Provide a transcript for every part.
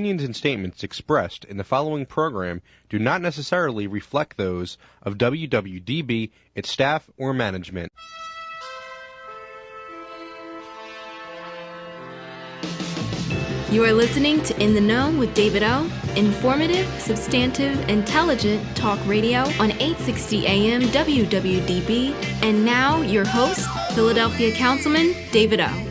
Opinions and statements expressed in the following program do not necessarily reflect those of WWDB, its staff, or management. You are listening to In the Know with David O. Informative, substantive, intelligent talk radio on 860 AM WWDB. And now, your host, Philadelphia Councilman David O.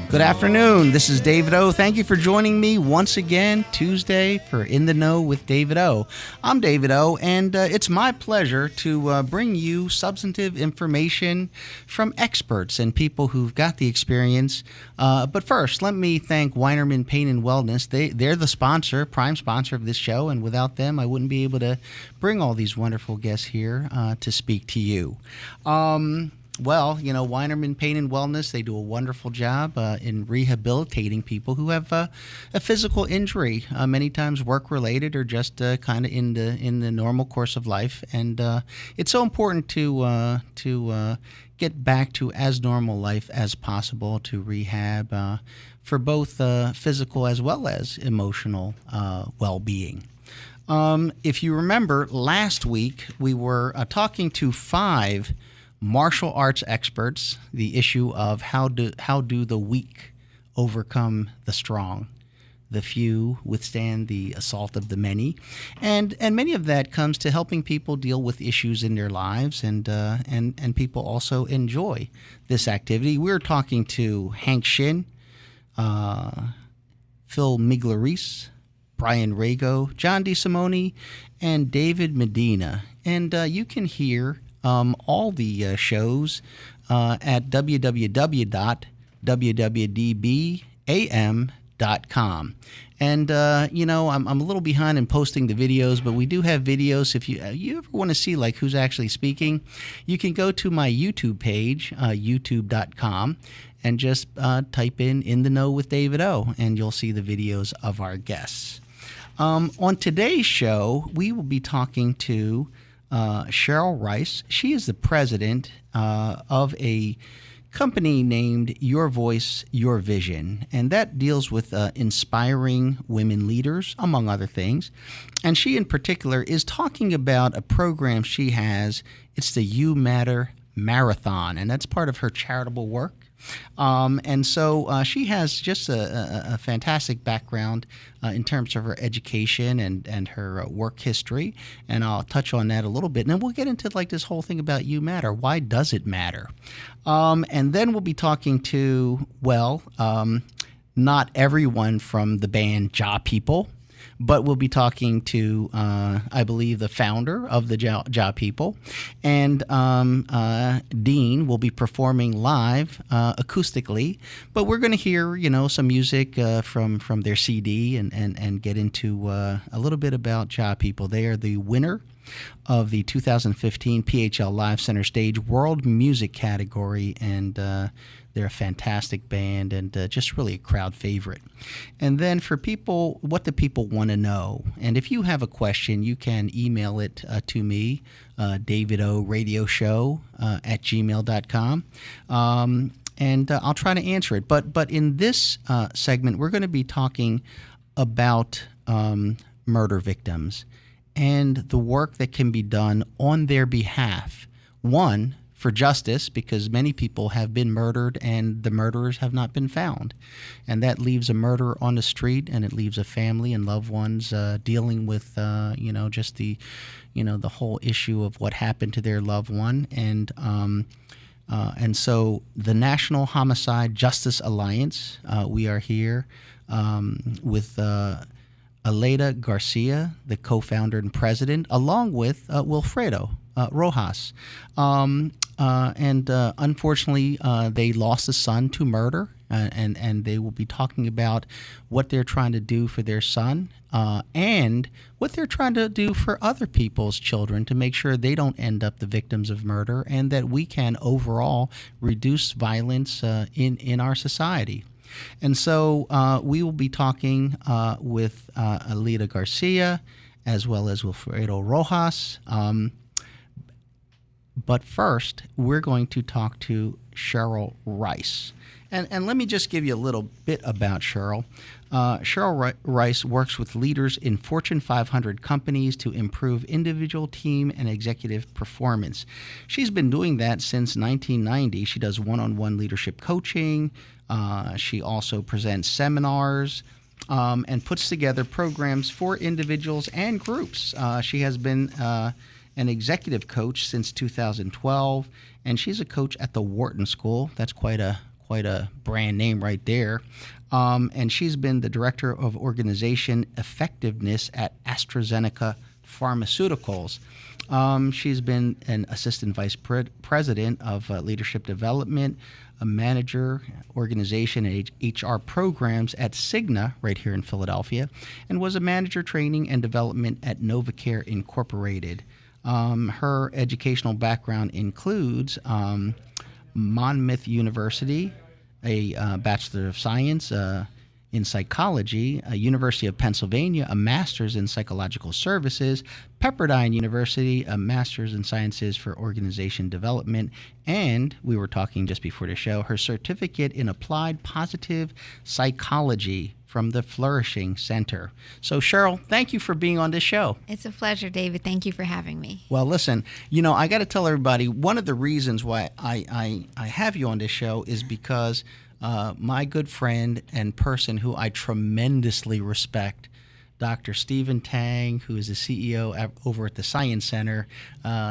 Good afternoon. This is David O. Thank you for joining me once again Tuesday for In the Know with David O. I'm David O, and it's my pleasure to bring you substantive information from experts and people who've got the experience. But first, let me thank Weinerman Pain and Wellness. They're the sponsor, prime sponsor of this show, and without them, I wouldn't be able to bring all these wonderful guests here to speak to you. Well, you know, Weinerman Pain and Wellness, they do a wonderful job in rehabilitating people who have a physical injury, many times work-related or just kind of in the normal course of life. And it's so important to get back to as normal life as possible, to rehab for both physical as well as emotional well-being. If you remember, last week we were talking to 5 martial arts experts, the issue of how do the weak overcome the strong, the few withstand the assault of the many, and many of that comes to helping people deal with issues in their lives, and people also enjoy this activity. We're talking to Hank Shin, Phil Miglioris, Brian Rago, John DeSimone, and David Medina, and you can hear all the shows at www.wwdbam.com. And, you know, I'm a little behind in posting the videos, but we do have videos. If you ever want to see, like, who's actually speaking, you can go to my YouTube page, youtube.com, and just type in the Know with David O, and you'll see the videos of our guests. On today's show, we will be talking to Cheryl Rice. She is the president of a company named Your Voice, Your Vision, and that deals with inspiring women leaders, among other things. And she in particular is talking about a program she has. It's the You Matter Marathon, and that's part of her charitable work. And so she has just a fantastic background in terms of her education and her work history, and I'll touch on that a little bit. And then we'll get into like this whole thing about You Matter. Why does it matter? And then we'll be talking to, not everyone from the band JAH People, but we'll be talking to, I believe, the founder of the JAH People. And Dean will be performing live acoustically. But we're going to hear, you know, some music from their CD and get into a little bit about JAH People. They are the winner of the 2015 PHL Live Center Stage World Music category, and they're a fantastic band and just really a crowd favorite. And then for people, what do people want to know? And if you have a question, you can email it to me, davidoRadioshow at gmail.com, and I'll try to answer it. But in this segment, we're going to be talking about murder victims and the work that can be done on their behalf. One, for justice, because many people have been murdered and the murderers have not been found. And that leaves a murderer on the street, and it leaves a family and loved ones dealing with, just the whole issue of what happened to their loved one. And so the National Homicide Justice Alliance, we are here with Aleida Garcia, the co-founder and president, along with Wilfredo Rojas. Unfortunately, they lost a son to murder, and they will be talking about what they're trying to do for their son and what they're trying to do for other people's children to make sure they don't end up the victims of murder, and that we can overall reduce violence in our society. And so we will be talking with Aleida Garcia as well as Wilfredo Rojas. But first, we're going to talk to Cheryl Rice. And let me just give you a little bit about Cheryl. Cheryl Rice works with leaders in Fortune 500 companies to improve individual, team, and executive performance. She's been doing that since 1990. She does one-on-one leadership coaching. She also presents seminars and puts together programs for individuals and groups. She has been an executive coach since 2012, and she's a coach at the Wharton School. That's quite a brand name right there. And she's been the director of organization effectiveness at AstraZeneca Pharmaceuticals. She's been an assistant vice president of leadership development, a manager, organization, and HR programs at Cigna right here in Philadelphia, and was a manager training and development at NovaCare Incorporated. Her educational background includes Monmouth University, a Bachelor of Science in Psychology, University of Pennsylvania, a Master's in Psychological Services, Pepperdine University, a Master's in Sciences for Organization Development, and we were talking just before the show, her certificate in Applied Positive Psychology from the Flourishing Center. So, Cheryl, thank you for being on this show. It's a pleasure, David. Thank you for having me. Well, listen, I got to tell everybody, one of the reasons why I have you on this show is because my good friend and person who I tremendously respect, Dr. Stephen Tang, who is the CEO over at the Science Center,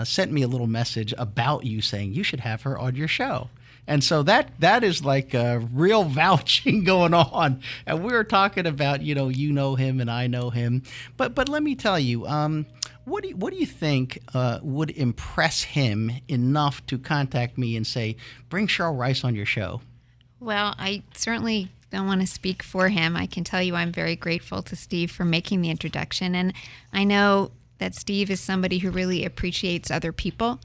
sent me a little message about you saying you should have her on your show. And so that is like a real vouching going on. And we were talking about, you know him and I know him. But let me tell you, what do you think would impress him enough to contact me and say, bring Cheryl Rice on your show? Well, I certainly don't want to speak for him. I can tell you I'm very grateful to Steve for making the introduction. And I know that Steve is somebody who really appreciates other people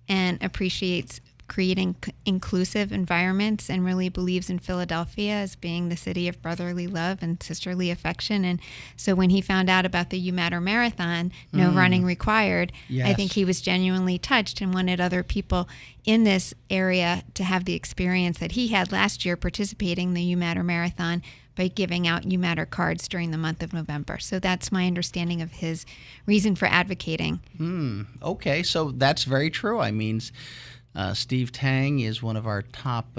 and appreciates creating inclusive environments and really believes in Philadelphia as being the city of brotherly love and sisterly affection. And so when he found out about the You Matter Marathon, no running required, yes. I think he was genuinely touched and wanted other people in this area to have the experience that he had last year participating in the You Matter Marathon by giving out You Matter cards during the month of November. So that's my understanding of his reason for advocating. Okay, so that's very true. I mean, Steve Tang is one of our top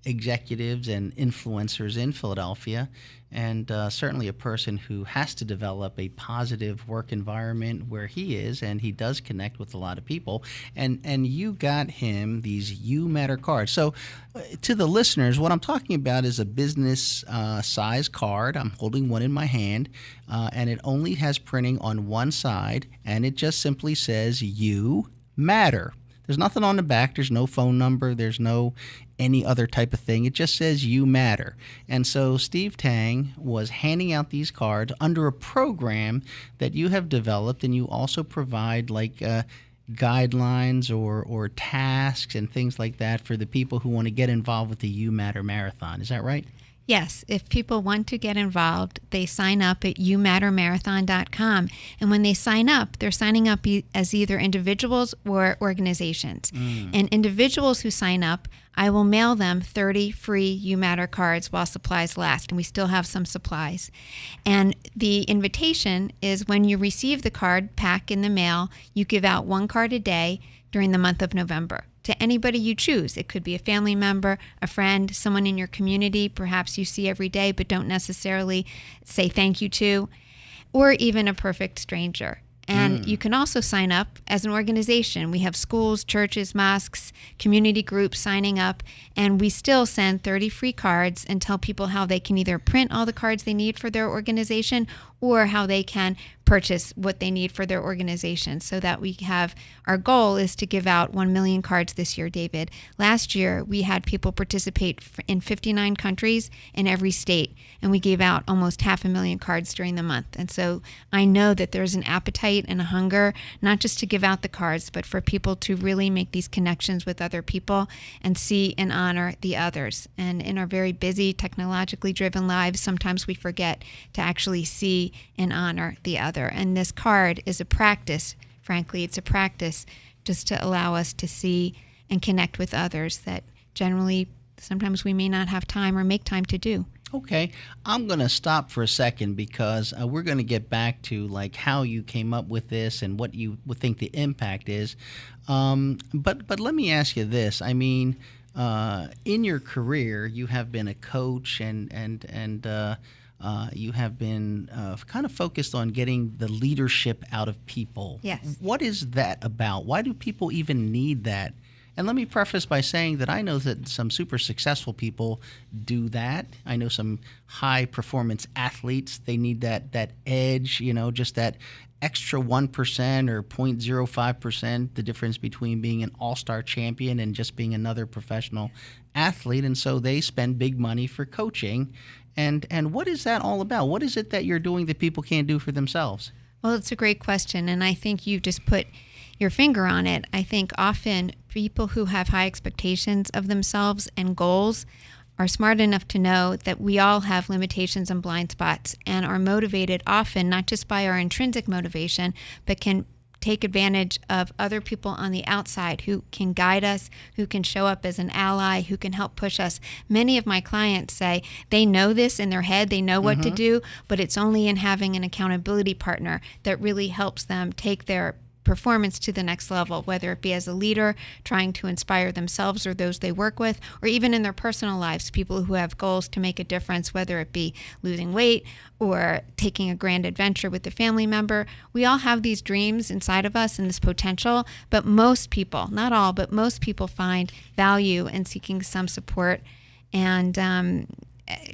executives and influencers in Philadelphia, and certainly a person who has to develop a positive work environment where he is, and he does connect with a lot of people. And you got him these You Matter cards. So to the listeners, what I'm talking about is a business size card. I'm holding one in my hand, and it only has printing on one side, and it just simply says You Matter. There's nothing on the back. There's no phone number. There's no any other type of thing. It just says You Matter. And so Steve Tang was handing out these cards under a program that you have developed, and you also provide like guidelines or tasks and things like that for the people who want to get involved with the You Matter Marathon. Is that right? Yes, if people want to get involved, they sign up at youmattermarathon.com. And when they sign up, they're signing up as either individuals or organizations. And individuals who sign up, I will mail them 30 free You Matter cards while supplies last, and we still have some supplies. And the invitation is when you receive the card pack in the mail, you give out one card a day during the month of November to anybody you choose. It could be a family member, a friend, someone in your community, perhaps you see every day but don't necessarily say thank you to, or even a perfect stranger. And you can also sign up as an organization. We have schools, churches, mosques, community groups signing up, and we still send 30 free cards and tell people how they can either print all the cards they need for their organization or how they can purchase what they need for their organization, so that we have, our goal is to give out 1 million cards this year, David. Last year, we had people participate in 59 countries in every state, and we gave out almost 500,000 cards during the month. And so I know that there's an appetite and a hunger, not just to give out the cards, but for people to really make these connections with other people and see and honor the others. And in our very busy, technologically driven lives, sometimes we forget to actually see and honor the other. And this card is a practice, frankly, it's a practice just to allow us to see and connect with others that generally sometimes we may not have time or make time to do. Okay, I'm going to stop for a second because we're going to get back to like how you came up with this and what you would think the impact is. But let me ask you this. I mean, in your career, you have been a coach and you have been kind of focused on getting the leadership out of people. Yes. What is that about? Why do people even need that? And let me preface by saying that I know that some super successful people do that. I know some high performance athletes, they need that edge, just that extra 1% or 0.05%, the difference between being an all-star champion and just being another professional athlete. And so they spend big money for coaching. And what is that all about? What is it that you're doing that people can't do for themselves? Well, it's a great question, and I think you just put your finger on it. I think often people who have high expectations of themselves and goals are smart enough to know that we all have limitations and blind spots and are motivated often not just by our intrinsic motivation, but can take advantage of other people on the outside who can guide us, who can show up as an ally, who can help push us. Many of my clients say they know this in their head, they know what to do, but it's only in having an accountability partner that really helps them take their performance to the next level, whether it be as a leader trying to inspire themselves or those they work with, or even in their personal lives, people who have goals to make a difference, whether it be losing weight or taking a grand adventure with a family member. We all have these dreams inside of us and this potential, but most people, not all, but most people find value in seeking some support and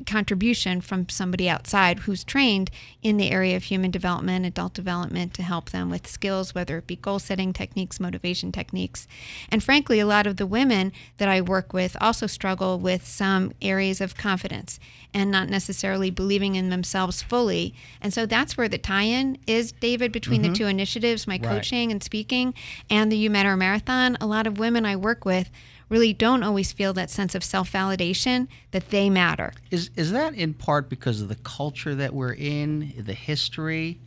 contribution from somebody outside who's trained in the area of human development, adult development, to help them with skills, whether it be goal setting techniques, motivation techniques. And frankly, a lot of the women that I work with also struggle with some areas of confidence and not necessarily believing in themselves fully. And so that's where the tie-in is, David, between the two initiatives, my coaching and speaking and the You Matter Marathon. A lot of women I work with really don't always feel that sense of self-validation that they matter. Is that in part because of the culture that we're in, the history?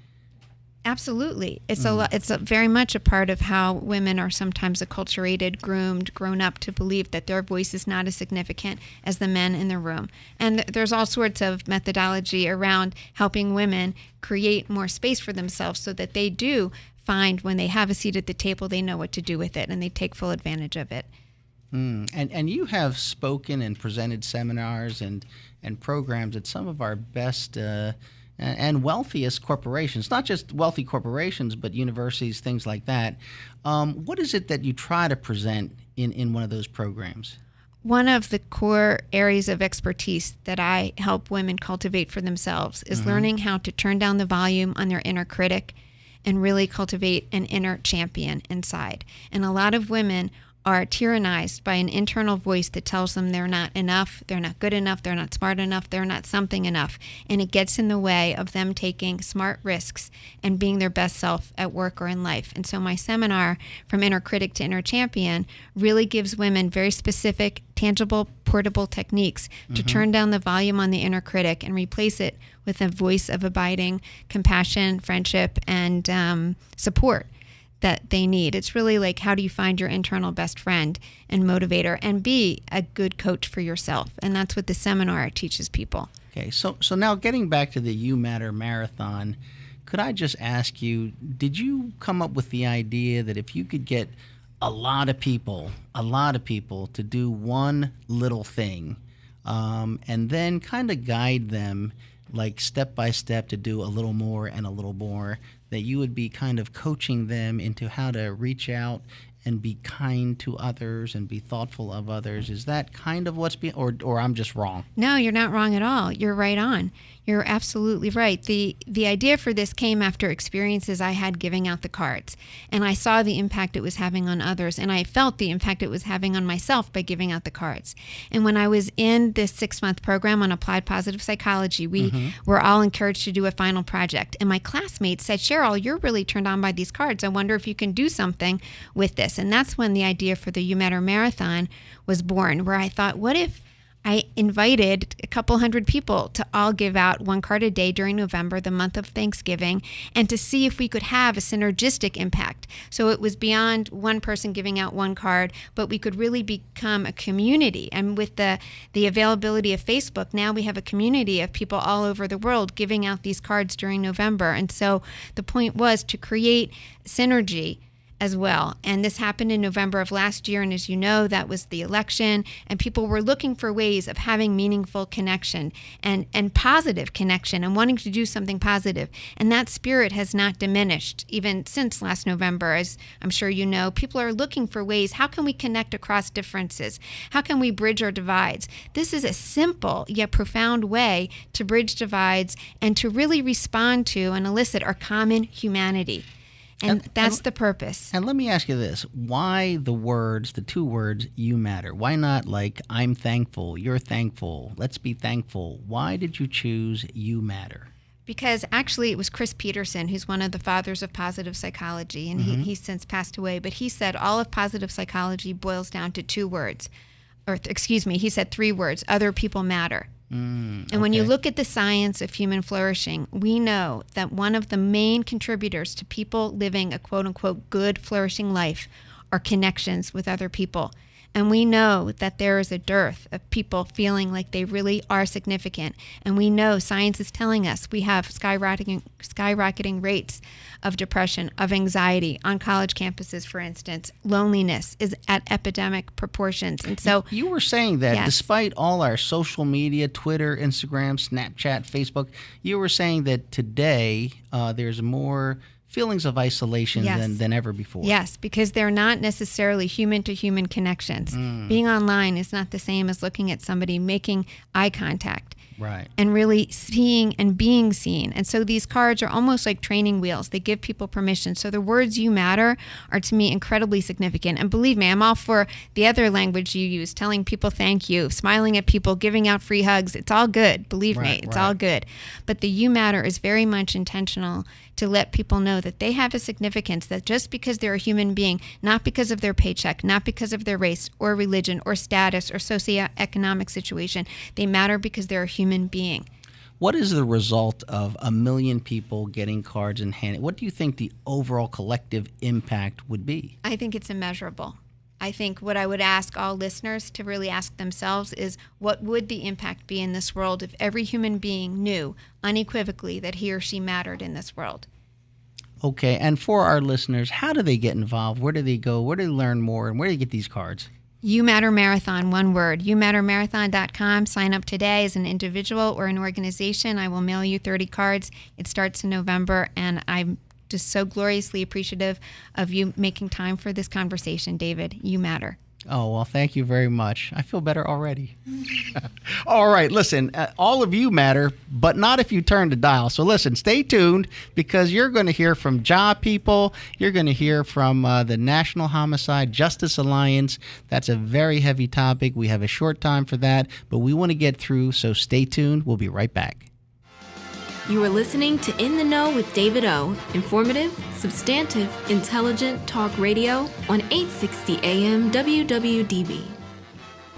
Absolutely. It's very much a part of how women are sometimes acculturated, groomed, grown up to believe that their voice is not as significant as the men in the room. And there's all sorts of methodology around helping women create more space for themselves so that they do find when they have a seat at the table, they know what to do with it and they take full advantage of it. And you have spoken and presented seminars and programs at some of our best and wealthiest corporations, not just wealthy corporations, but universities, things like that. What is it that you try to present in one of those programs? One of the core areas of expertise that I help women cultivate for themselves is learning how to turn down the volume on their inner critic and really cultivate an inner champion inside. And a lot of women are tyrannized by an internal voice that tells them they're not enough, they're not good enough, they're not smart enough, they're not something enough. And it gets in the way of them taking smart risks and being their best self at work or in life. And so my seminar, From Inner Critic to Inner Champion, really gives women very specific, tangible, portable techniques to turn down the volume on the inner critic and replace it with a voice of abiding compassion, friendship, and support that they need. It's really like, how do you find your internal best friend and motivator and be a good coach for yourself? And that's what the seminar teaches people. Okay, so now getting back to the You Matter Marathon, could I just ask you, did you come up with the idea that if you could get a lot of people to do one little thing and then kind of guide them like step by step to do a little more and a little more, that you would be kind of coaching them into how to reach out and be kind to others and be thoughtful of others? Is that kind of what's being, or I'm just wrong? No, you're not wrong at all. You're right on. You're absolutely right. The idea for this came after experiences I had giving out the cards. And I saw the impact it was having on others. And I felt the impact it was having on myself by giving out the cards. And when I was in this 6-month program on applied positive psychology, we were all encouraged to do a final project. And my classmates said, Cheryl, you're really turned on by these cards. I wonder if you can do something with this. And that's when the idea for the You Matter Marathon was born, where I thought, what if I invited a couple hundred people to all give out one card a day during November, the month of Thanksgiving, and to see if we could have a synergistic impact. So it was beyond one person giving out one card, but we could really become a community. And with the availability of Facebook, now we have a community of people all over the world giving out these cards during November. And so the point was to create synergy as well. And this happened in November of last year. And as you know, that was the election, and people were looking for ways of having meaningful connection and positive connection and wanting to do something positive. And that spirit has not diminished even since last November. As I'm sure you know, people are looking for ways, how can we connect across differences? How can we bridge our divides? This is a simple yet profound way to bridge divides and to really respond to and elicit our common humanity. And that's the purpose. And let me ask you this. Why the two words, you matter? Why not like, I'm thankful, you're thankful, let's be thankful? Why did you choose you matter? Because actually it was Chris Peterson, who's one of the fathers of positive psychology, and he's since passed away. But he said all of positive psychology boils down to two words. He said three words: other people matter. And when you look at the science of human flourishing, we know that one of the main contributors to people living a quote-unquote good, flourishing life are connections with other people. And we know that there is a dearth of people feeling like they really are significant. And we know science is telling us we have skyrocketing rates of depression, of anxiety on college campuses, for instance. Loneliness is at epidemic proportions. And so you were saying that despite all our social media, Twitter, Instagram, Snapchat, Facebook, you were saying that today there's more feelings of isolation than ever before. Yes, because they're not necessarily human-to-human connections. Being online is not the same as looking at somebody, making eye contact. Right. And really seeing and being seen. And so these cards are almost like training wheels. They give people permission. So the words you matter are to me incredibly significant. And believe me, I'm all for the other language you use, telling people thank you, smiling at people, giving out free hugs. It's all good. Believe me, it's all good. But the you matter is very much intentional to let people know that they have a significance, that just because they're a human being, not because of their paycheck, not because of their race or religion or status or socioeconomic situation, they matter because they're a human being. What is the result of 1 million people getting cards in hand? What do you think the overall collective impact would be? I think it's immeasurable. I think what I would ask all listeners to really ask themselves is, what would the impact be in this world if every human being knew unequivocally that he or she mattered in this world? Okay, and for our listeners, how do they get involved? Where do they go? Where do they learn more? And where do they get these cards? You Matter Marathon, one word. YouMatterMarathon.com. Sign up today as an individual or an organization. I will mail you 30 cards. It starts in November, and I'm just so gloriously appreciative of you making time for this conversation, David. You matter. Oh, well, thank you very much. I feel better already. All right, listen, all of you matter, but not if you turn the dial. So listen, stay tuned, because you're going to hear from JAH people. You're going to hear from the National Homicide Justice Alliance. That's a very heavy topic. We have a short time for that, but we want to get through, so stay tuned. We'll be right back. You are listening to In the Know with David O. Informative, substantive, intelligent talk radio on 860 AM WWDB.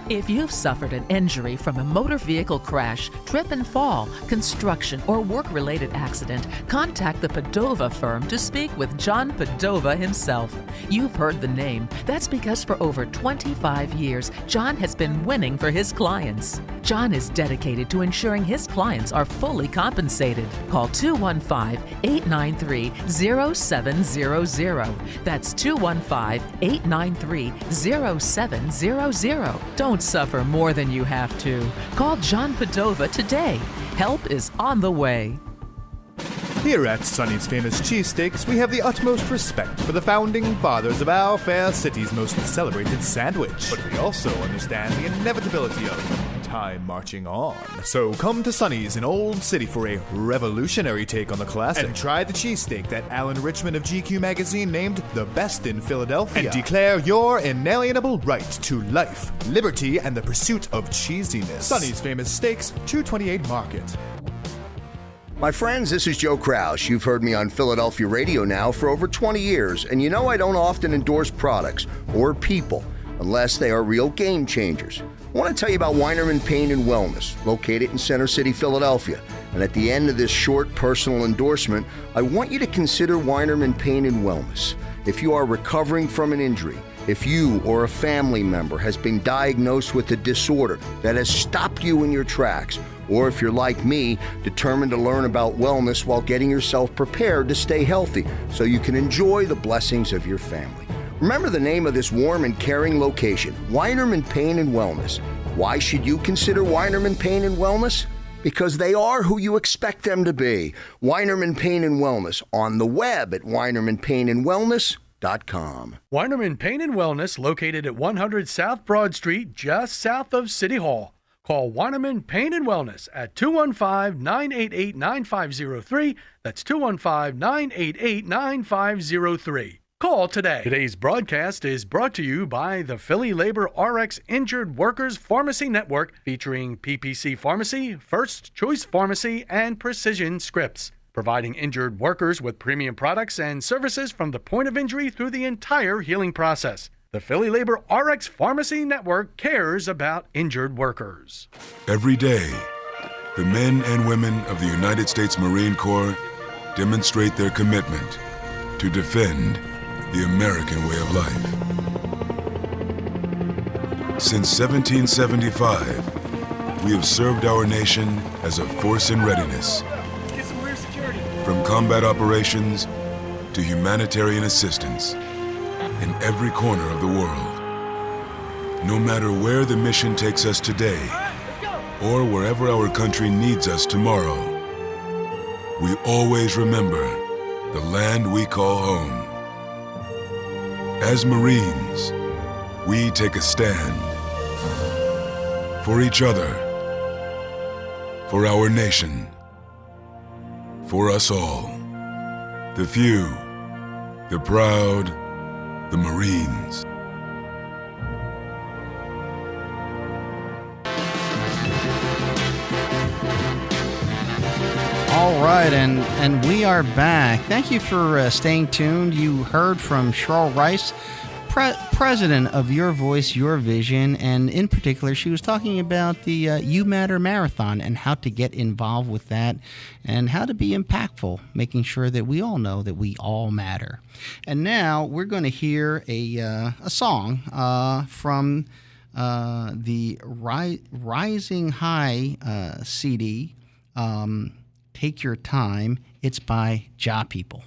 If you've suffered an injury from a motor vehicle crash, trip and fall, construction, or work-related accident, contact the Padova firm to speak with John Padova himself. You've heard the name. That's because for over 25 years, John has been winning for his clients. John is dedicated to ensuring his clients are fully compensated. Call 215-893-0700. That's 215-893-0700. Don't suffer more than you have to. Call John Padova today. Help is on the way. Here at Sonny's Famous Cheesesteaks, we have the utmost respect for the founding fathers of our fair city's most celebrated sandwich. But we also understand the inevitability of time marching on. So come to Sonny's in Old City for a revolutionary take on the classic. And try the cheesesteak that Alan Richmond of GQ magazine named the best in Philadelphia. And declare your inalienable right to life, liberty, and the pursuit of cheesiness. Sonny's Famous Steaks, 228 Market. My friends, this is Joe Kraus. You've heard me on Philadelphia radio now for over 20 years, and you know I don't often endorse products or people, unless they are real game changers. I want to tell you about Weinerman Pain and Wellness, located in Center City, Philadelphia. And at the end of this short personal endorsement, I want you to consider Weinerman Pain and Wellness. If you are recovering from an injury, if you or a family member has been diagnosed with a disorder that has stopped you in your tracks, or if you're like me, determined to learn about wellness while getting yourself prepared to stay healthy so you can enjoy the blessings of your family. Remember the name of this warm and caring location, Weinerman Pain and Wellness. Why should you consider Weinerman Pain and Wellness? Because they are who you expect them to be. Weinerman Pain and Wellness, on the web at weinermanpainandwellness.com. Weinerman Pain and Wellness, located at 100 South Broad Street, just south of City Hall. Call Weinerman Pain and Wellness at 215-988-9503. That's 215-988-9503. Call today. Today's broadcast is brought to you by the Philly Labor RX Injured Workers Pharmacy Network, featuring PPC Pharmacy, First Choice Pharmacy, and Precision Scripts, providing injured workers with premium products and services from the point of injury through the entire healing process. The Philly Labor RX Pharmacy Network cares about injured workers. Every day, the men and women of the United States Marine Corps demonstrate their commitment to defend the American way of life. Since 1775, we have served our nation as a force in readiness. From combat operations to humanitarian assistance in every corner of the world. No matter where the mission takes us today or wherever our country needs us tomorrow, we always remember the land we call home. As Marines, we take a stand for each other, for our nation, for us all. The few, the proud, the Marines. All right, and we are back. Thank you for staying tuned. You heard from Cheryl Rice, president of Your Voice, Your Vision, and in particular, she was talking about the You Matter Marathon and how to get involved with that and how to be impactful, making sure that we all know that we all matter. And now we're going to hear a song from the Rising High CD, Take Your Time. It's by JAH People.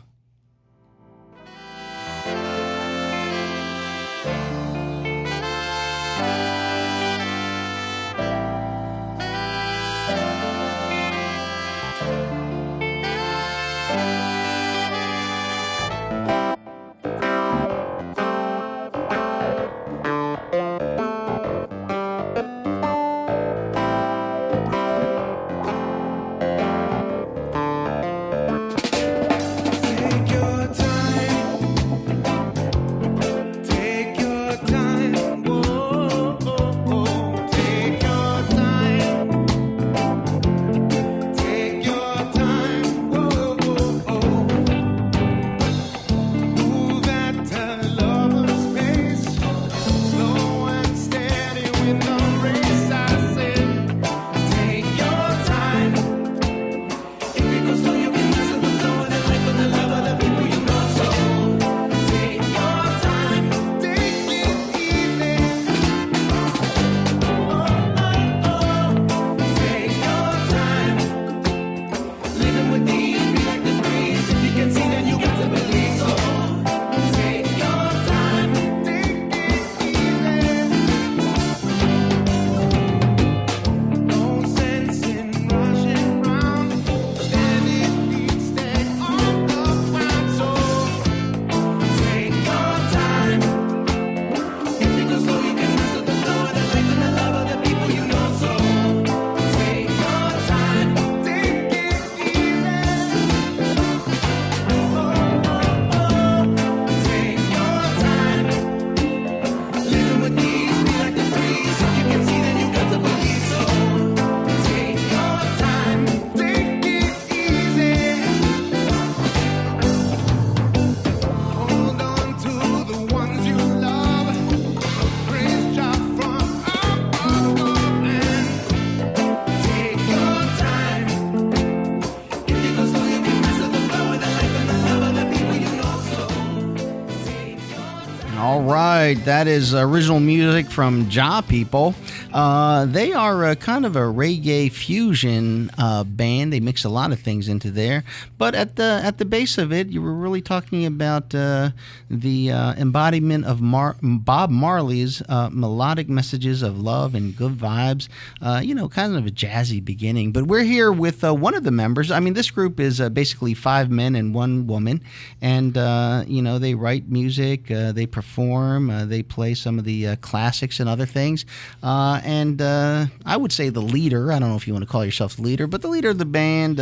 All right, that is original music from JAH People. They are kind of a reggae fusion band. They mix a lot of things into there, but at the base of it, you were really talking about the embodiment of Bob Marley's melodic messages of love and good vibes. Kind of a jazzy beginning. But we're here with one of the members. I mean, this group is basically 5 men and 1 woman, and they write music, they perform, they play some of the classics and other things. And I would say the leader, I don't know if you want to call yourself the leader, but the leader of the band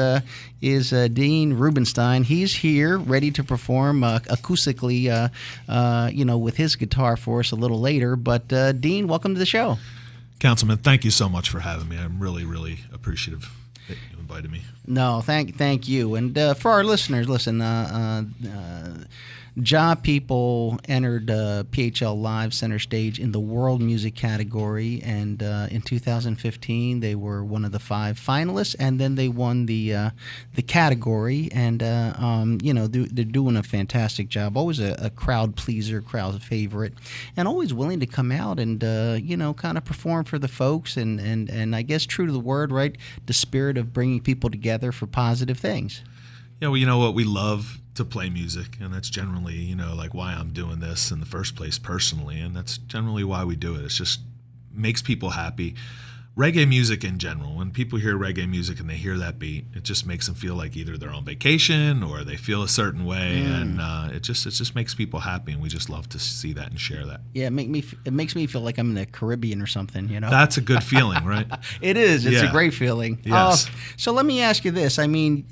is Dean Rubenstein. He's here ready to perform acoustically, with his guitar for us a little later. But Dean, welcome to the show. Councilman, thank you so much for having me. I'm really, really appreciative that you invited me. No, thank you. And for our listeners, listen, JAH People entered PHL Live Center Stage in the World Music category, and in 2015 they were one of the 5 finalists, and then they won the category, and they're doing a fantastic job. Always a crowd pleaser, crowd favorite, and always willing to come out and kind of perform for the folks, and I guess true to the word, right? The spirit of bringing people together for positive things. Yeah, well, you know what, we love to play music, and that's generally, why I'm doing this in the first place personally, and that's generally why we do it. It just makes people happy. Reggae music in general, when people hear reggae music and they hear that beat, it just makes them feel like either they're on vacation or they feel a certain way, and it just makes people happy, and we just love to see that and share that. Yeah, it makes me feel like I'm in the Caribbean or something, That's a good feeling, right? It is. It's a great feeling. Yes. So let me ask you this. I mean,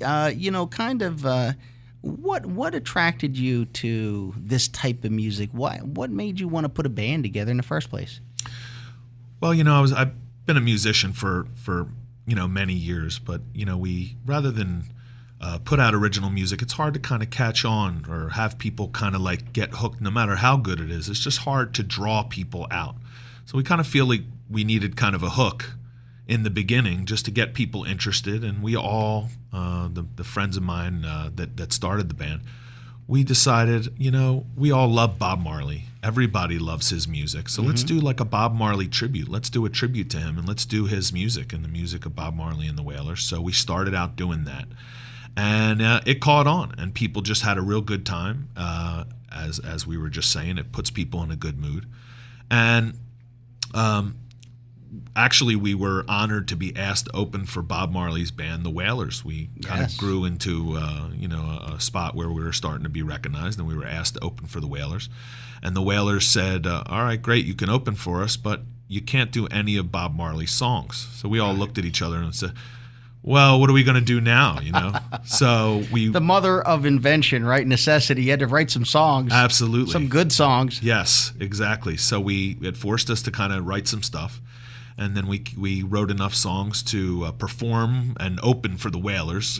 what attracted you to this type of music? What made you want to put a band together in the first place? Well, I've been a musician for many years, but we rather than put out original music, it's hard to kind of catch on or have people kind of like get hooked, no matter how good it is. It's just hard to draw people out. So we kind of feel like we needed kind of a hook in the beginning just to get people interested, and we all, the friends of mine that started the band, we decided, we all love Bob Marley. Everybody loves his music. So let's do like a Bob Marley tribute. Let's do a tribute to him, and let's do his music and the music of Bob Marley and the Wailers. So we started out doing that. And it caught on, and people just had a real good time. As we were just saying, it puts people in a good mood. And actually, we were honored to be asked to open for Bob Marley's band, the Wailers. We kind of grew into a spot where we were starting to be recognized, and we were asked to open for the Wailers. And the Wailers said, all right, great, you can open for us, but you can't do any of Bob Marley's songs. So we all looked at each other and said, well, what are we going to do now, So the mother of invention, right? Necessity. You had to write some songs. Absolutely. Some good songs. Yes, exactly. So it forced us to kind of write some stuff. And then we wrote enough songs to perform and open for the Wailers,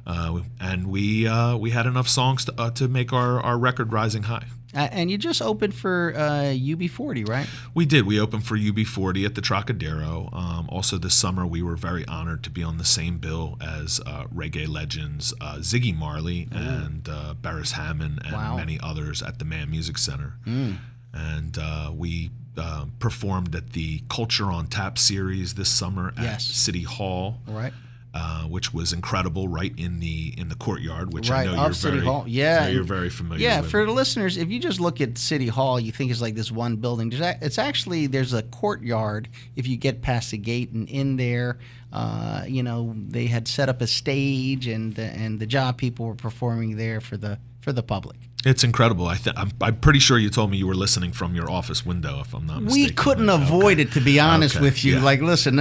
and we had enough songs to make our record Rising High. And you just opened for UB40, right? We did. We opened for UB40 at the Trocadero. Also this summer, we were very honored to be on the same bill as reggae legends Ziggy Marley and Beres Hammond and many others at the Mann Music Center. And we performed at the Culture on Tap series this summer at City Hall, which was incredible, right in the courtyard, which I know you're City Hall. Yeah, you're very familiar with. Yeah, for the listeners, if you just look at City Hall, you think it's like this one building. There's a courtyard if you get past the gate, and in there, they had set up a stage, and the JAH People were performing there for the public. It's incredible. I'm pretty sure you told me you were listening from your office window, if I'm not mistaken. We couldn't avoid it, to be honest with you. Yeah. Like, listen,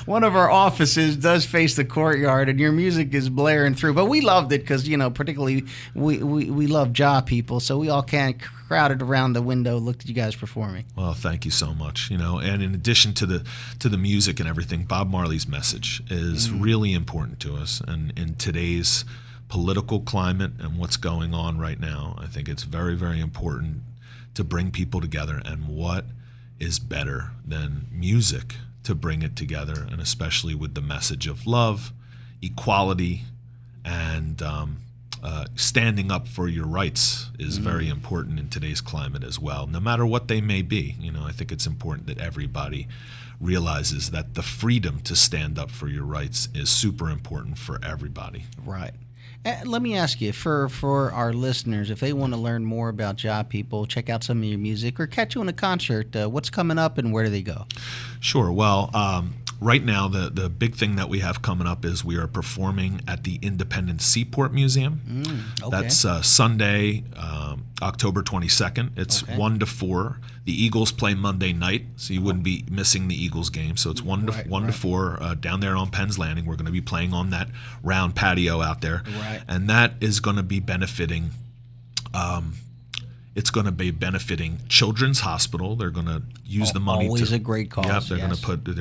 one of our offices does face the courtyard, and your music is blaring through. But we loved it because, particularly we love JAH People, so we all kind of crowded around the window, looked at you guys performing. Well, thank you so much. And in addition to the music and everything, Bob Marley's message is really important to us, and in today's political climate and what's going on right now, I think it's very, very important to bring people together. And what is better than music to bring it together, and especially with the message of love, equality, and standing up for your rights is very important in today's climate as well, no matter what they may be. I think it's important that everybody realizes that the freedom to stand up for your rights is super important for everybody. Right. Let me ask you, for our listeners, if they want to learn more about JAH People, check out some of your music, or catch you in a concert, what's coming up and where do they go? Sure. Well, right now, the big thing that we have coming up is we are performing at the Independence Seaport Museum. Okay. That's Sunday, October 22nd. It's 1 to 4. The Eagles play Monday night, so you wouldn't be missing the Eagles game. So it's 1 to 4 down there on Penn's Landing. We're going to be playing on that round patio out there. Right. And that is going to be benefiting it's going to be benefiting Children's Hospital. They're going to use the money. Always a great cause. Yep, they're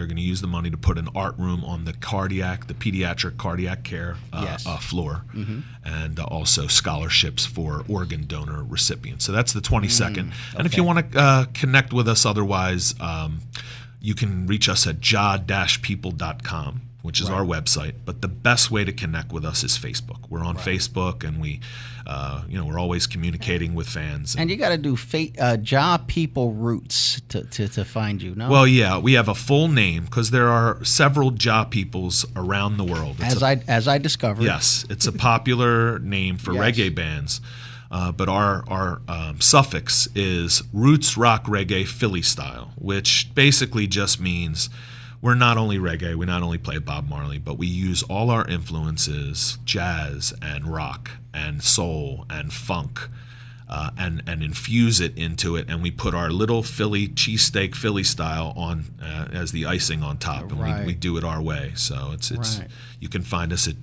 going to use the money to put an art room on the pediatric cardiac care floor, and also scholarships for organ donor recipients. So that's the 22nd. And if you want to connect with us otherwise, you can reach us at jah-people.com, which is our website. But the best way to connect with us is Facebook. We're on Facebook, and we're always communicating with fans. And you got to do JAH People Roots to find you, no? Well, yeah, we have a full name because there are several JAH Peoples around the world. As I discovered. Yes, it's a popular name for reggae bands. But our suffix is Roots Rock Reggae Philly Style, which basically just means we're not only reggae, we not only play Bob Marley, but we use all our influences, jazz and rock and soul and funk, and infuse it into it, and we put our little Philly cheesesteak Philly style on as the icing on top, and we do it our way. So it's you can find us at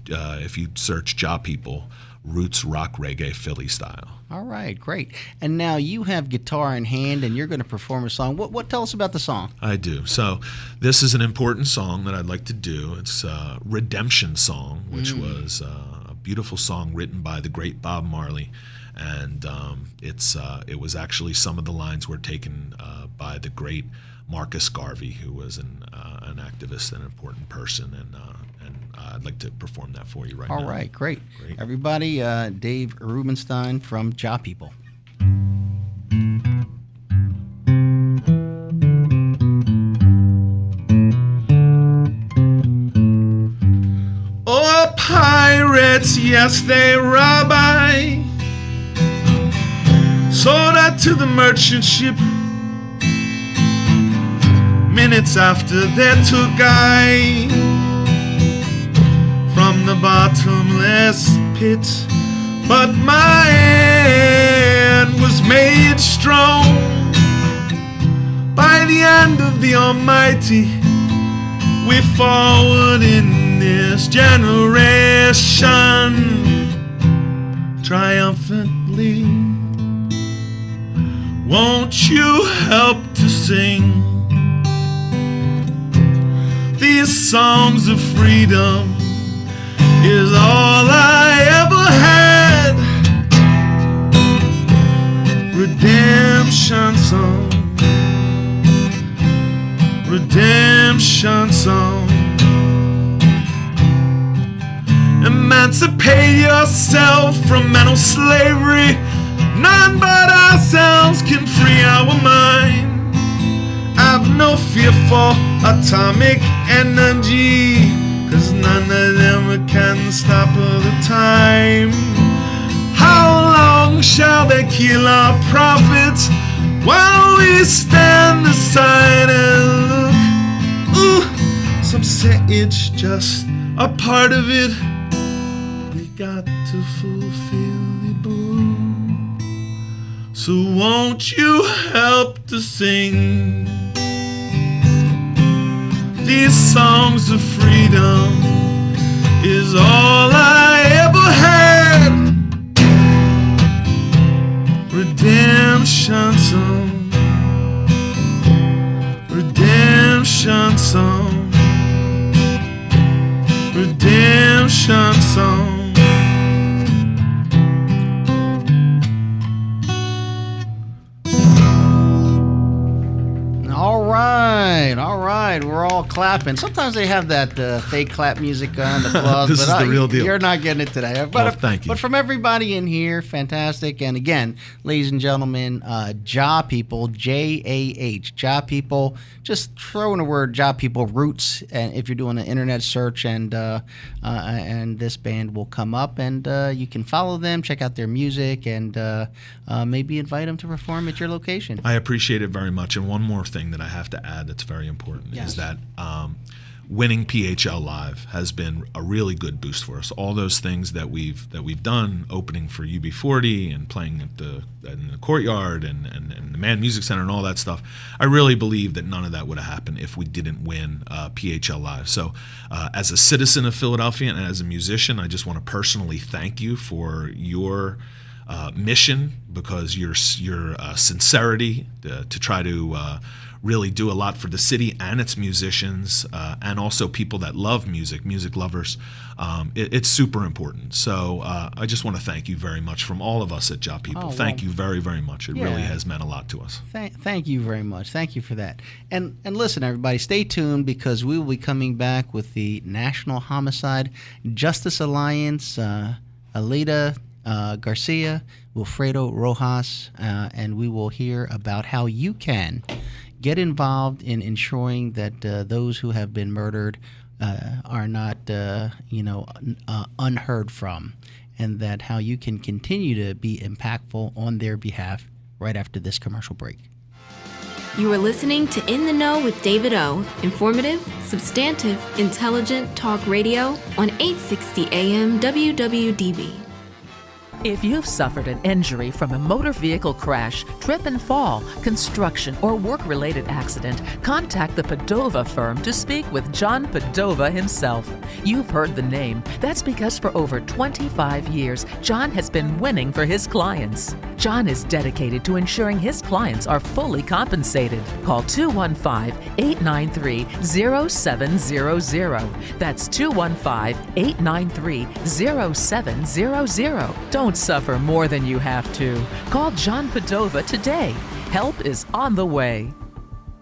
if you search JAH People, Roots Rock Reggae Philly Style. All right, great. And now you have guitar in hand, and you're going to perform a song. What tell us about the song? I do. So this is an important song that I'd like to do. It's a Redemption song, which was a beautiful song written by the great Bob Marley, and it was actually some of the lines were taken by the great Marcus Garvey, who was an activist and an important person, and I'd like to perform that for you right now. All right, great. Everybody, Dave Rubenstein from JAH People. Oh, pirates, yes, they rob I. Sold out to the merchant ship. Minutes after they took I from the bottomless pit, but my hand was made strong by the hand of the Almighty. We forward in this generation triumphantly. Won't you help to sing these songs of freedom? Is all I ever had. Redemption song, redemption song. Emancipate yourself from mental slavery. None but ourselves can free our mind. I've no fear for atomic energy, 'cause none of them can stop the time. How long shall they kill our prophets while we stand aside and look? Ooh, some say it's just a part of it. We got to fulfill the book. So won't you help to sing these songs of freedom? Is all I ever had. Redemption song, redemption song, redemption song. All right, we're all all clapping. Sometimes they have that fake clap music on the applause. This is the real deal. You're not getting it today. But, thank you. But from everybody in here, fantastic. And again, ladies and gentlemen, JAH people, JAH, JAH people. Just throw in the word JAH people roots, and if you're doing an internet search, and this band will come up, and you can follow them, check out their music, and maybe invite them to perform at your location. I appreciate it very much. And one more thing that I have to add that's very important is that winning PHL Live has been a really good boost for us. All those things that we've done, opening for UB40 and playing in the Courtyard and the Man Music Center and all that stuff, I really believe that none of that would have happened if we didn't win PHL Live. So as a citizen of Philadelphia and as a musician, I just want to personally thank you for your mission, because your sincerity to try to really do a lot for the city and its musicians, and also people that love music lovers. It's super important. So I just want to thank you very much from all of us at JAH People. Thank you very, very much. It really has meant a lot to us. Thank you very much. Thank you for that. And listen, everybody, stay tuned, because we will be coming back with the National Homicide Justice Alliance, Aleida Garcia, Wilfredo Rojas, and we will hear about how you can get involved in ensuring that those who have been murdered are not, unheard from, and that how you can continue to be impactful on their behalf right after this commercial break. You are listening to In the Know with David O. Informative, substantive, intelligent talk radio on 860 AM WWDB. If you've suffered an injury from a motor vehicle crash, trip and fall, construction, or work-related accident, contact the Padova firm to speak with John Padova himself. You've heard the name. That's because for over 25 years, John has been winning for his clients. John is dedicated to ensuring his clients are fully compensated. Call 215-893-0700. That's 215-893-0700. Don't suffer more than you have to. Call John Padova today. Help is on the way.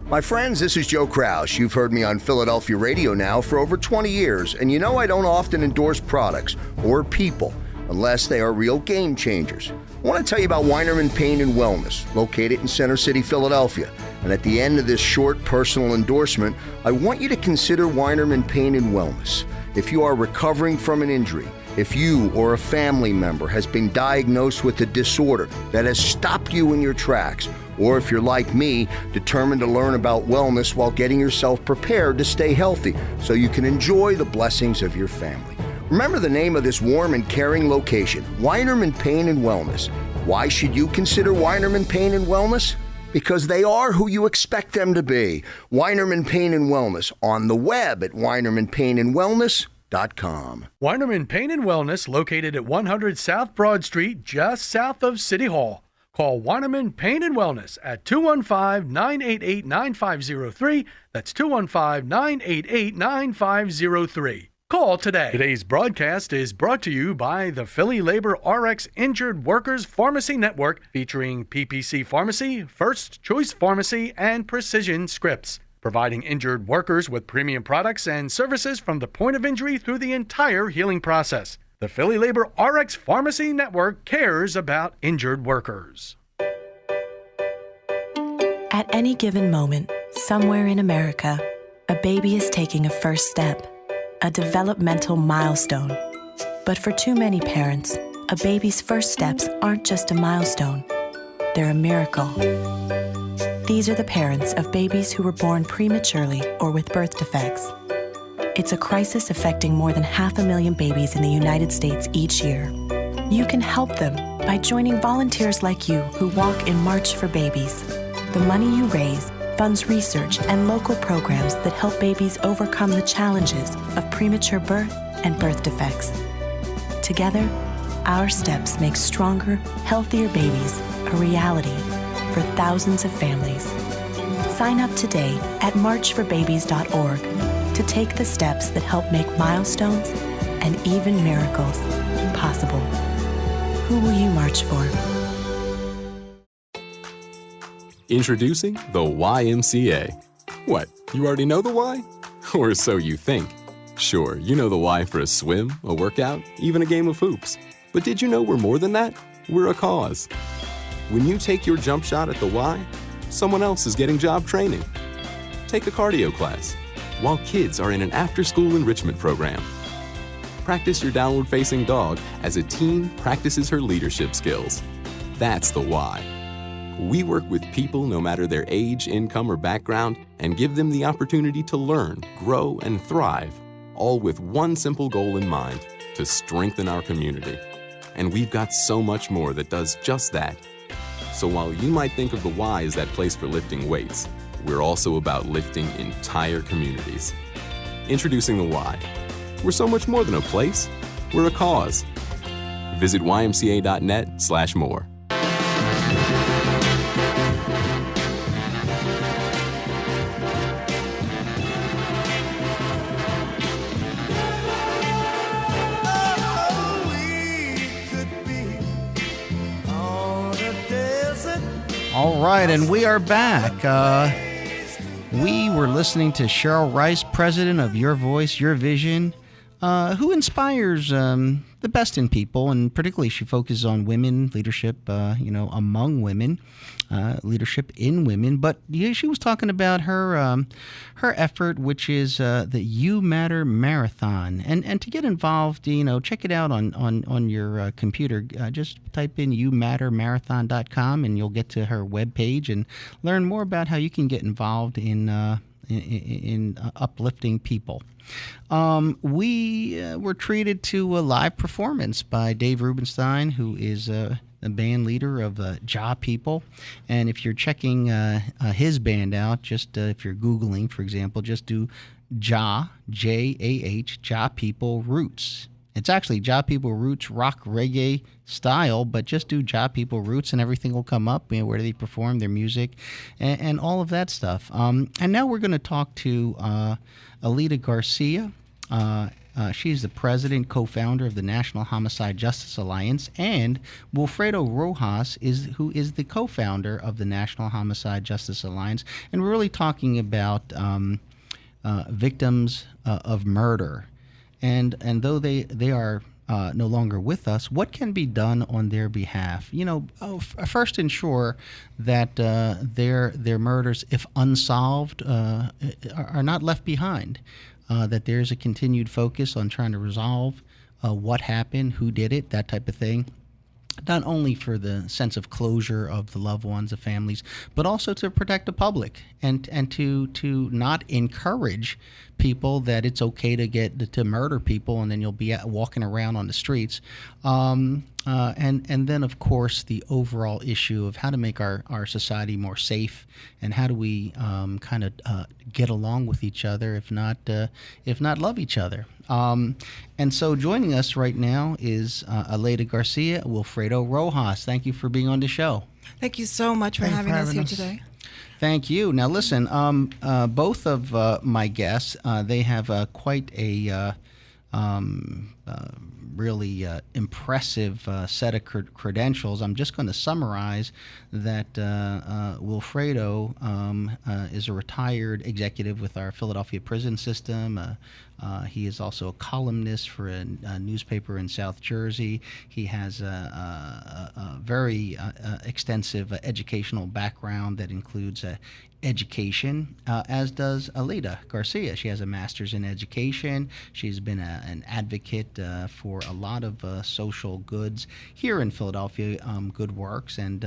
My friends, this is Joe Kraus. You've heard me on Philadelphia radio now for over 20 years, and you know I don't often endorse products or people unless they are real game changers. I want to tell you about Weinerman Pain and Wellness, located in Center City, Philadelphia. And at the end of this short personal endorsement, I want you to consider Weinerman Pain and Wellness. If you are recovering from an injury, if you or a family member has been diagnosed with a disorder that has stopped you in your tracks, or if you're like me, determined to learn about wellness while getting yourself prepared to stay healthy so you can enjoy the blessings of your family. Remember the name of this warm and caring location, Weinerman Pain and Wellness. Why should you consider Weinerman Pain and Wellness? Because they are who you expect them to be. Weinerman Pain and Wellness, on the web at weinermanpainandwellness.com. Weinerman Pain and Wellness, located at 100 South Broad Street, just south of City Hall. Call Weinerman Pain and Wellness at 215-988-9503. That's 215-988-9503. Call today. Today's broadcast is brought to you by the Philly Labor RX Injured Workers Pharmacy Network, featuring PPC Pharmacy, First Choice Pharmacy, and Precision Scripts, providing injured workers with premium products and services from the point of injury through the entire healing process. The Philly Labor RX Pharmacy Network cares about injured workers. At any given moment, somewhere in America, a baby is taking a first step, a developmental milestone. But for too many parents, a baby's first steps aren't just a milestone. They're a miracle. These are the parents of babies who were born prematurely or with birth defects. It's a crisis affecting more than 500,000 babies in the United States each year. You can help them by joining volunteers like you who walk in March for Babies. The money you raise funds research and local programs that help babies overcome the challenges of premature birth and birth defects. Together, our steps make stronger, healthier babies a reality for thousands of families. Sign up today at marchforbabies.org to take the steps that help make milestones and even miracles possible. Who will you march for? Introducing the YMCA. What, you already know the why? Or so you think. Sure, you know the why for a swim, a workout, even a game of hoops. But did you know we're more than that? We're a cause. When you take your jump shot at the why, someone else is getting job training. Take a cardio class, while kids are in an after-school enrichment program. Practice your downward-facing dog as a teen practices her leadership skills. That's the why. We work with people no matter their age, income, or background and give them the opportunity to learn, grow, and thrive, all with one simple goal in mind, to strengthen our community. And we've got so much more that does just that. So while you might think of the Y as that place for lifting weights, we're also about lifting entire communities. Introducing the Y. We're so much more than a place. We're a cause. Visit ymca.net/more. All right, and we are back. We were listening to Cheryl Rice, president of Your Voice, Your Vision, who inspires the best in people, and particularly she focuses on women leadership, among women, leadership in women. But she was talking about her effort, which is the You Matter Marathon, and to get involved, check it out on your computer. Just type in youmattermarathon.com, and you'll get to her webpage and learn more about how you can get involved in uplifting people. We were treated to a live performance by Dave Rubenstein, who is the band leader of JAH People. And if you're checking his band out, just if you're Googling, for example, just do JAH, J-A-H, JAH People Roots. It's actually JAH People Roots rock reggae style, but just do JAH People Roots and everything will come up, where they perform their music and all of that stuff. And now we're going to talk to Aleida Garcia. She's the president, co-founder of the National Homicide Justice Alliance, and Wilfredo Rojas, who is the co-founder of the National Homicide Justice Alliance. And we're really talking about victims of murder. And though they are no longer with us, what can be done on their behalf? First ensure that their murders, if unsolved, are not left behind. That there's a continued focus on trying to resolve what happened, who did it, that type of thing. Not only for the sense of closure of the loved ones, the families, but also to protect the public and to not encourage people that it's okay to murder people and then you'll be walking around on the streets. And then, of course, the overall issue of how to make our society more safe and how do we kind of get along with each other, if not love each other. And so joining us right now is Aleida Garcia, Wilfredo Rojas. Thank you for being on the show. Thank you so much for having us here today. Thank you. Now, listen, both of my guests, they have quite a really impressive set of credentials. I'm just going to summarize that Wilfredo is a retired executive with our Philadelphia prison system. He is also a columnist for a newspaper in South Jersey. He has a very extensive educational background that includes education, as does Aleida Garcia. She has a master's in education. She's been an advocate for a lot of social goods here in Philadelphia, good works, and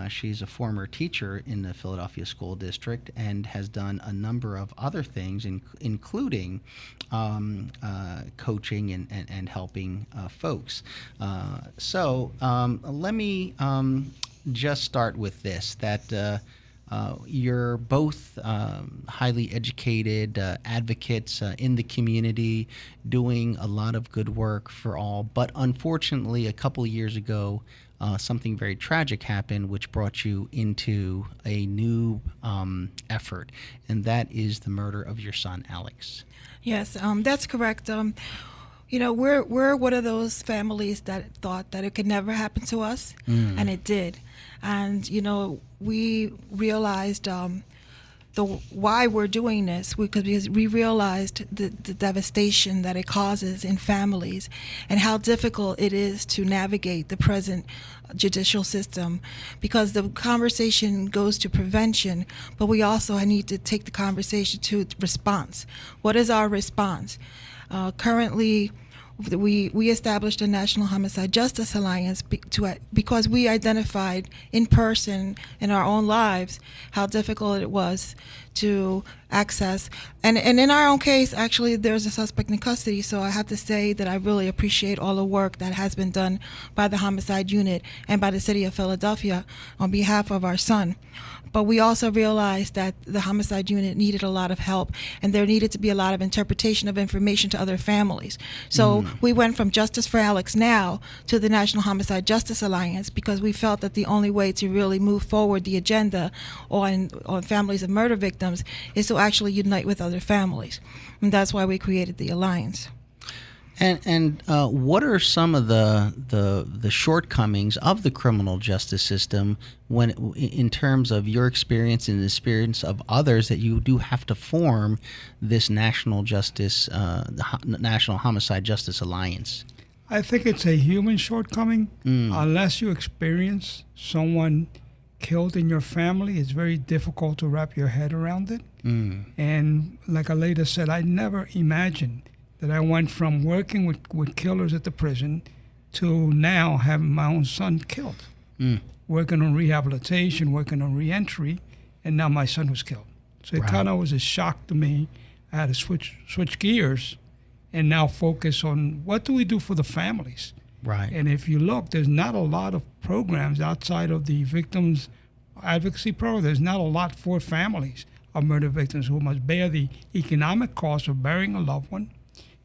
she's a former teacher in the Philadelphia School District and has done a number of other things, including coaching and helping folks. So let me just start with this, that you're both highly educated advocates in the community, doing a lot of good work for all. But unfortunately, a couple of years ago, something very tragic happened, which brought you into a new effort, and that is the murder of your son, Alex. Yes, that's correct. We're one of those families that thought that it could never happen to us, and it did. And we realized the why we're doing this, because we realized the devastation that it causes in families and how difficult it is to navigate the present judicial system, because the conversation goes to prevention, but we also need to take the conversation to response. What is our response? Currently, we established a National Homicide Justice Alliance because we identified in person in our own lives how difficult it was to access. And in our own case, actually, there's a suspect in custody, so I have to say that I really appreciate all the work that has been done by the Homicide Unit and by the City of Philadelphia on behalf of our son. But we also realized that the Homicide Unit needed a lot of help, and there needed to be a lot of interpretation of information to other families. So we went from Justice for Alex Now to the National Homicide Justice Alliance, because we felt that the only way to really move forward the agenda on families of murder victims is to actually unite with other families. And that's why we created the alliance. And what are some of the shortcomings of the criminal justice system when, in terms of your experience and the experience of others, that you do have to form this National National Homicide Justice Alliance? I think it's a human shortcoming. Unless you experience someone killed in your family, it's very difficult to wrap your head around it. And like Aleida said, I never imagined that I went from working with killers at the prison to now having my own son killed, working on rehabilitation, working on reentry, and now my son was killed. So it kind of was a shock to me. I had to switch gears and now focus on what do we do for the families. Right. And if you look, there's not a lot of programs outside of the victims advocacy program. There's not a lot for families of murder victims who must bear the economic cost of burying a loved one.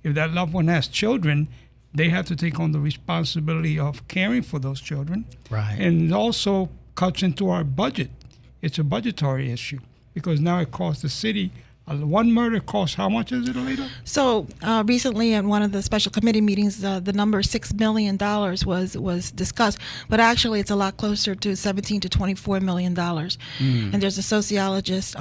If that loved one has children, they have to take on the responsibility of caring for those children. Right. And it also cuts into our budget. It's a budgetary issue because now it costs the city. One murder costs, how much is it, Aleida? So recently in one of the special committee meetings, the number $6 million was discussed, but actually it's a lot closer to $17 to $24 million. And there's a sociologist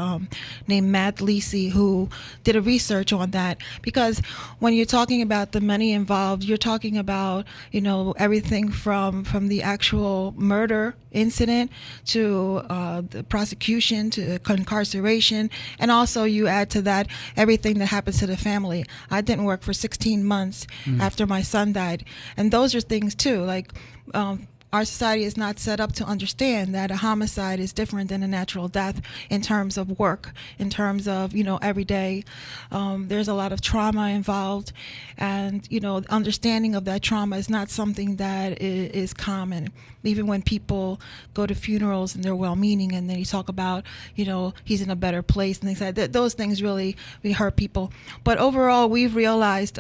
named Matt Lisi who did a research on that, because when you're talking about the money involved, you're talking about, everything from the actual murder incident to the prosecution to incarceration, and also you add to that everything that happens to the family. I didn't work for 16 months after my son died, and those are things too. Like our society is not set up to understand that a homicide is different than a natural death in terms of work, in terms of every day. There's a lot of trauma involved, and understanding of that trauma is not something that is common. Even when people go to funerals and they're well-meaning, and then you talk about, he's in a better place and things like that, those things really hurt people. But overall, we've realized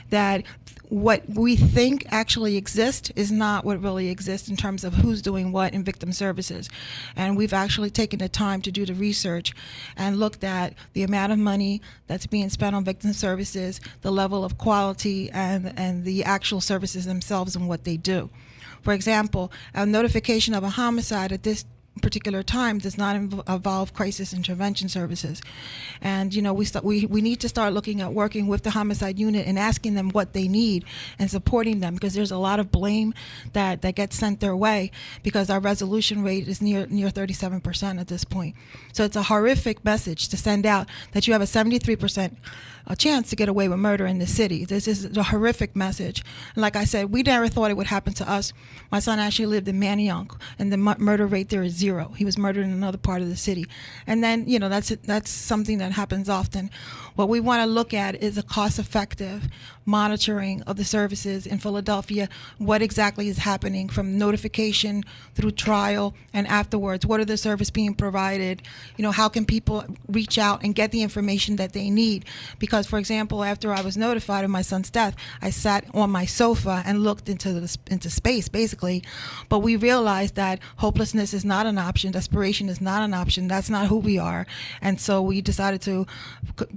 that what we think actually exists is not what really exists in terms of who's doing what in victim services. And we've actually taken the time to do the research and looked at the amount of money that's being spent on victim services, the level of quality, and the actual services themselves and what they do. For example, a notification of a homicide at this particular time does not involve crisis intervention services. And we need to start looking at working with the homicide unit and asking them what they need and supporting them, because there's a lot of blame that gets sent their way, because our resolution rate is near 37% at this point. So it's a horrific message to send out that you have a 73% chance to get away with murder in the city. This is a horrific message. And like I said, we never thought it would happen to us. My son actually lived in Manayunk, and the murder rate there is 0. He was murdered in another part of the city. And then, that's something that happens often. What we want to look at is a cost-effective monitoring of the services in Philadelphia, what exactly is happening from notification through trial and afterwards. What are the services being provided? How can people reach out and get the information that they need? Because, for example, after I was notified of my son's death, I sat on my sofa and looked into space, basically. But we realized that hopelessness is not an option. Desperation is not an option. That's not who we are. And so we decided to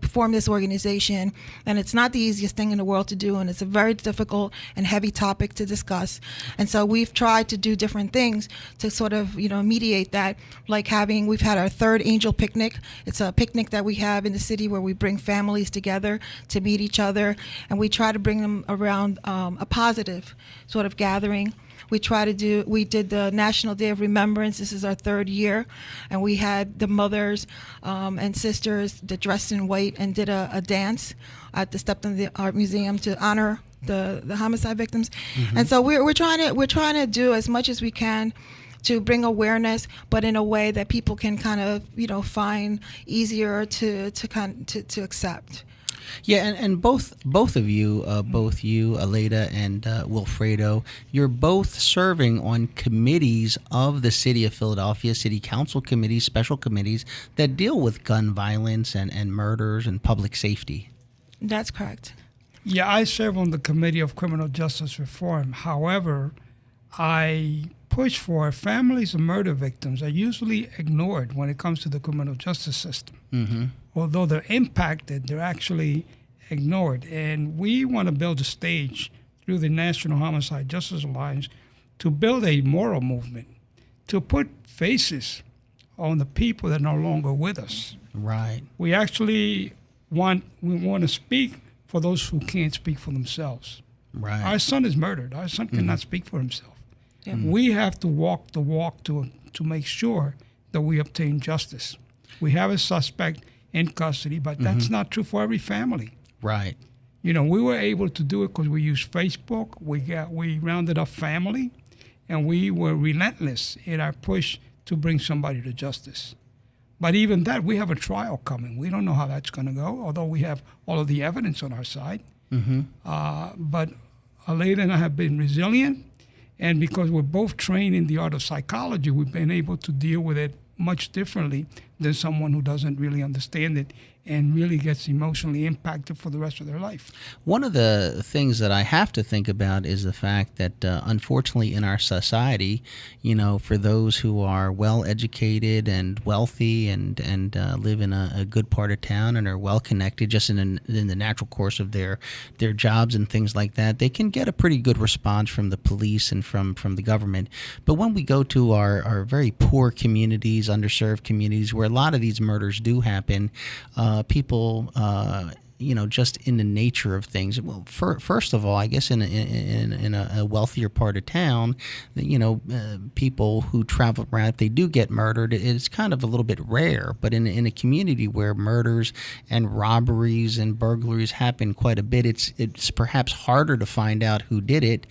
form this organization. And it's not the easiest thing in the world to do, and it's a very difficult and heavy topic to discuss. And so we've tried to do different things to sort of, mediate that, like we've had our third Angel Picnic. It's a picnic that we have in the city where we bring families together to meet each other, and we try to bring them around a positive sort of gathering. We did the National Day of Remembrance. This is our third year, and we had the mothers and sisters that dressed in white and did a dance at the Stepton Art Museum to honor the homicide victims. Mm-hmm. And so we're trying to do as much as we can to bring awareness, but in a way that people can kind of find easier to accept. Yeah, and both of you, both you, Aleida, and Wilfredo, you're both serving on committees of the City of Philadelphia, City Council committees, special committees that deal with gun violence and murders and public safety. That's correct. Yeah, I serve on the Committee of Criminal Justice Reform. However, I push for families of murder victims are usually ignored when it comes to the criminal justice system. Mm-hmm. Although they're impacted, they're actually ignored. And we want to build a stage through the National Homicide Justice Alliance to build a moral movement, to put faces on the people that are no longer with us. Right. We actually want to speak for those who can't speak for themselves. Right. Our son is murdered. Our son cannot speak for himself. Yeah. We have to walk the walk to make sure that we obtain justice. We have a suspect in custody, but that's not true for every family. Right. We were able to do it because we used Facebook. We rounded up family, and we were relentless in our push to bring somebody to justice. But even that, we have a trial coming. We don't know how that's going to go, although we have all of the evidence on our side. Mm-hmm. But Aleida and I have been resilient. And because we're both trained in the art of psychology, we've been able to deal with it much differently than someone who doesn't really understand it and really gets emotionally impacted for the rest of their life. One of the things that I have to think about is the fact that unfortunately in our society, for those who are well educated and wealthy and live in a good part of town and are well connected just in the natural course of their jobs and things like that, they can get a pretty good response from the police and from the government. But when we go to our very poor communities, underserved communities where a lot of these murders do happen, people, just in the nature of things. Well, first of all, I guess in a wealthier part of town, people who travel around, if they do get murdered, it's kind of a little bit rare. But in a community where murders and robberies and burglaries happen quite a bit, it's perhaps harder to find out who did it.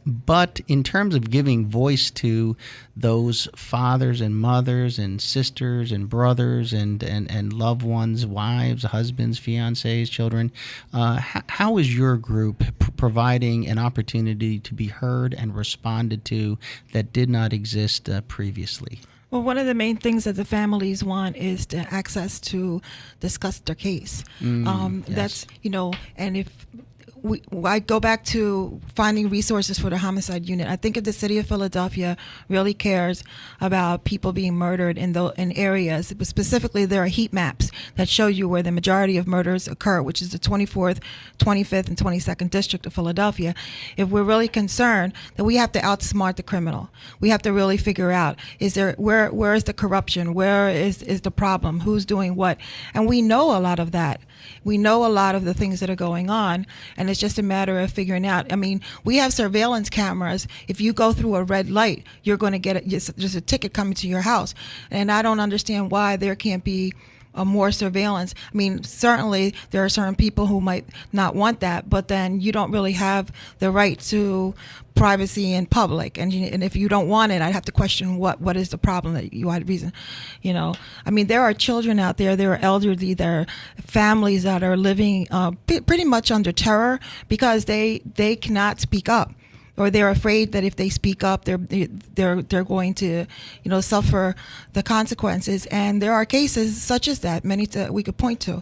But in terms of giving voice to those fathers and mothers and sisters and brothers and loved ones, wives, husbands, fiancés, children, how is your group providing an opportunity to be heard and responded to that did not exist previously? Well, one of the main things that the families want is the access to discuss their case. Yes. That's, and if I go back to finding resources for the homicide unit. I think if the city of Philadelphia really cares about people being murdered in areas, but specifically there are heat maps that show you where the majority of murders occur, which is the 24th, 25th, and 22nd district of Philadelphia. If we're really concerned, then we have to outsmart the criminal. We have to really figure out, where is the corruption? Where is the problem? Who's doing what? And we know a lot of that. We know a lot of the things that are going on, and it's just a matter of figuring out. I mean, we have surveillance cameras. If you go through a red light, you're going to get there's a ticket coming to your house. And I don't understand why there can't be more surveillance. I mean, certainly there are certain people who might not want that, but then you don't really have the right to privacy in public. And if you don't want it, I'd have to question what is the problem that you had reason. I mean, there are children out there, there are elderly, there are families that are living pretty much under terror because they cannot speak up. Or they're afraid that if they speak up, they're going to, suffer the consequences. And there are cases such as that, many that we could point to.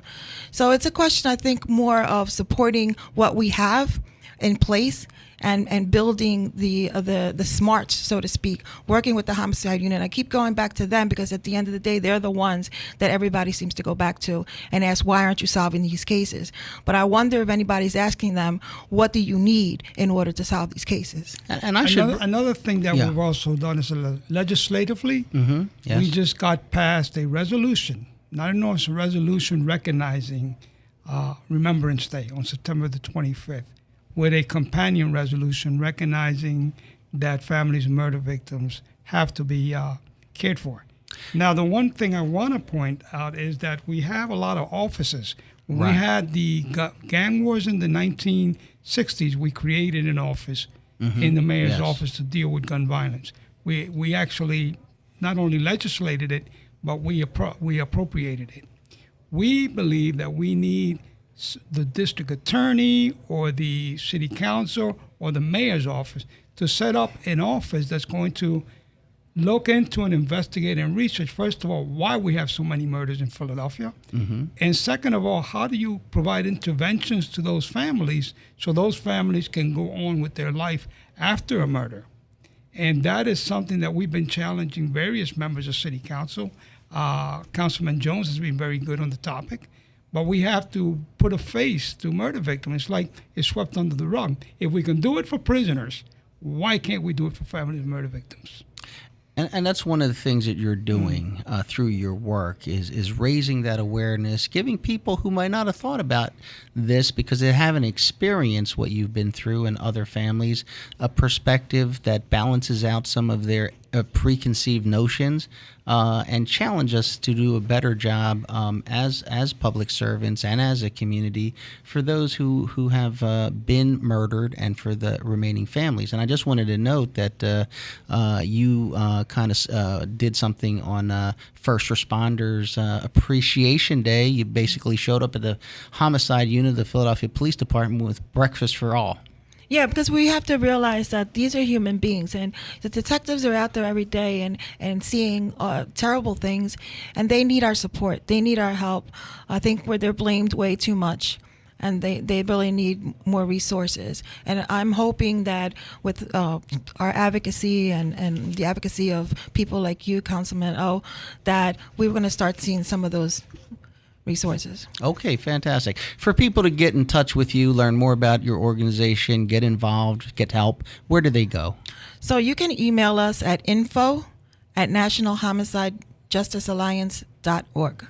So it's a question, I think, more of supporting what we have in place and building the smarts, so to speak, working with the homicide unit. I keep going back to them because at the end of the day, they're the ones that everybody seems to go back to and ask, why aren't you solving these cases? But I wonder if anybody's asking them, what do you need in order to solve these cases? And another thing that we've also done is legislatively, Yes. we just got passed a resolution, not an ordinance, a resolution recognizing Remembrance Day on September the 25th, with a companion resolution recognizing that families of murder victims have to be cared for. Now, the one thing I want to point out is that we have a lot of offices. When we had the gang wars in the 1960s, we created an office in the mayor's office to deal with gun violence. We actually not only legislated it, but we appropriated it. We believe that we need the district attorney or the city council or the mayor's office to set up an office that's going to look into and investigate and research, first of all, why we have so many murders in Philadelphia. And second of all, how do you provide interventions to those families so those families can go on with their life after a murder? And that is something that we've been challenging various members of city council. Councilman Jones has been very good on the topic. But we have to put a face to murder victims. It's like it's swept under the rug. If we can do it for prisoners, why can't we do it for families of murder victims? And that's one of the things that you're doing through your work is raising that awareness, giving people who might not have thought about this because they haven't experienced what you've been through in other families, a perspective that balances out some of their preconceived notions and challenge us to do a better job as public servants and as a community for those who have been murdered and for the remaining families. And I just wanted to note that you kind of did something on First Responders Appreciation Day. You basically showed up at the homicide unit of the Philadelphia Police Department with breakfast for all. Yeah, because we have to realize that these are human beings, and the detectives are out there every day and seeing terrible things, and they need our support. They need our help. I think where they're blamed way too much, and they really need more resources. And I'm hoping that with our advocacy and the advocacy of people like you, Councilman O, that we're going to start seeing some of those resources. Okay, fantastic. For people to get in touch with you, learn more about your organization, get involved, get help, where do they go? So you can email us at info@nationalhomicidejusticealliance.org.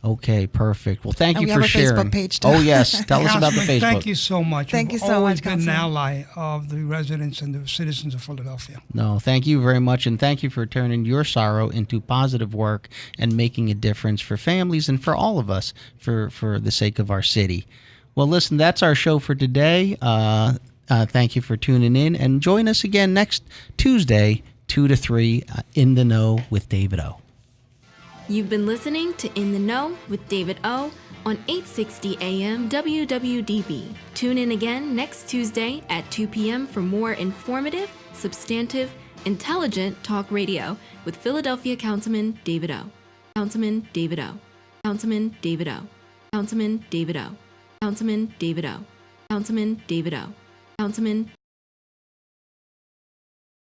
Okay, perfect. Well, thank you for sharing. And we have a Facebook page too. Oh, yes. Tell us about the Facebook. Thank you so much. Thank you so You've always much, been an Councilman. ally of the residents and the citizens of Philadelphia. No, thank you very much, and thank you for turning your sorrow into positive work and making a difference for families and for all of us for the sake of our city. Well, listen, that's our show for today. Thank you for tuning in, and join us again next Tuesday, 2 to 3, In the Know with David O. You've been listening to In the Know with David O on 860 AM WWDB. Tune in again next Tuesday at 2 p.m. for more informative, substantive, intelligent talk radio with Philadelphia Councilman David O. Councilman David O. Councilman David O. Councilman David O. Councilman David O. Councilman David O. Councilman